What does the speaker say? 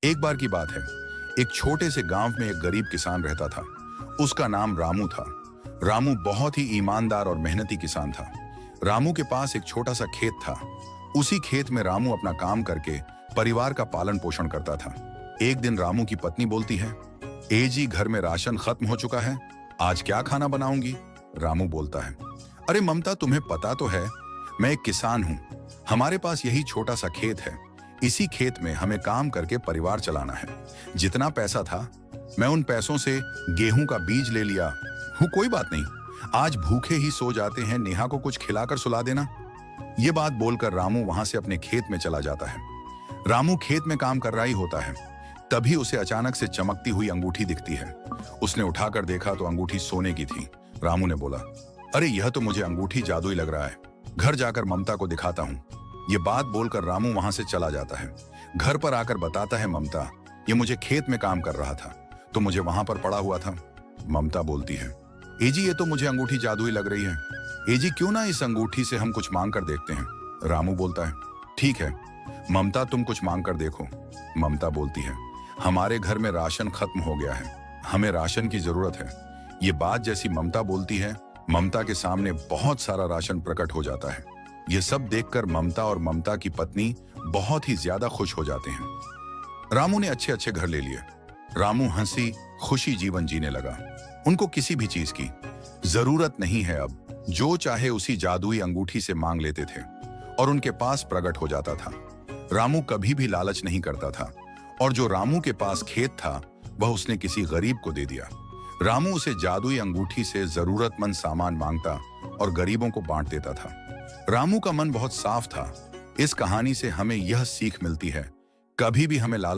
एक बार की बात है, एक छोटे से गांव में एक गरीब किसान रहता था। उसका नाम रामू था। रामू बहुत ही ईमानदार और मेहनती किसान था। रामू के पास एक छोटा सा खेत था। उसी खेत में रामू अपना काम करके परिवार का पालन पोषण करता था। एक दिन रामू की पत्नी बोलती है, ए जी, घर में राशन खत्म हो चुका है, आज क्या खाना बनाऊंगी? रामू बोलता है, अरे ममता, तुम्हें पता तो है मैं एक किसान हूं। हमारे पास यही छोटा सा खेत है। इसी खेत में हमें काम करके परिवार चलाना है। जितना पैसा था मैं उन पैसों से गेहूं का बीज ले लिया हूं। कोई बात नहीं, आज भूखे ही सो जाते हैं, नेहा को कुछ खिलाकर सुला देना। ये बात बोलकर रामू वहां से अपने खेत में चला जाता है। रामू खेत में काम कर रहा ही होता है, तभी उसे अचानक से चमकती हुई अंगूठी दिखती है। उसने उठाकर देखा तो अंगूठी सोने की थी। रामू ने बोला, अरे यह तो मुझे अंगूठी जादुई लग रहा है, घर जाकर ममता को दिखाता हूँ। ये बात बोलकर रामू वहां से चला जाता है। घर पर आकर बताता है, ममता, ये मुझे खेत में काम कर रहा था तो मुझे वहां पर पड़ा हुआ था। ममता बोलती है, ए जी, ये तो मुझे अंगूठी जादुई लग रही है। ए जी, क्यों ना इस अंगूठी से हम कुछ मांग कर देखते हैं। रामू बोलता है, ठीक है ममता, तुम कुछ मांग कर देखो। ममता बोलती है, हमारे घर में राशन खत्म हो गया है, हमें राशन की जरूरत है। ये बात जैसी ममता बोलती है, ममता के सामने बहुत सारा राशन प्रकट हो जाता है। ये सब देखकर ममता और ममता की पत्नी बहुत ही ज्यादा खुश हो जाते हैं। रामू ने अच्छे अच्छे घर ले लिए। रामू हंसी खुशी जीवन जीने लगा। उनको किसी भी चीज की जरूरत नहीं है अब। जो चाहे उसी जादुई अंगूठी से मांग लेते थे और उनके पास प्रकट हो जाता था। रामू कभी भी लालच नहीं करता था और जो रामू के पास खेत था वह उसने किसी गरीब को दे दिया। रामू उसे जादुई अंगूठी से जरूरतमंद सामान मांगता और गरीबों को बांट देता था। रामू का मन बहुत साफ था। इस कहानी से हमें यह सीख मिलती है, कभी भी हमें लालच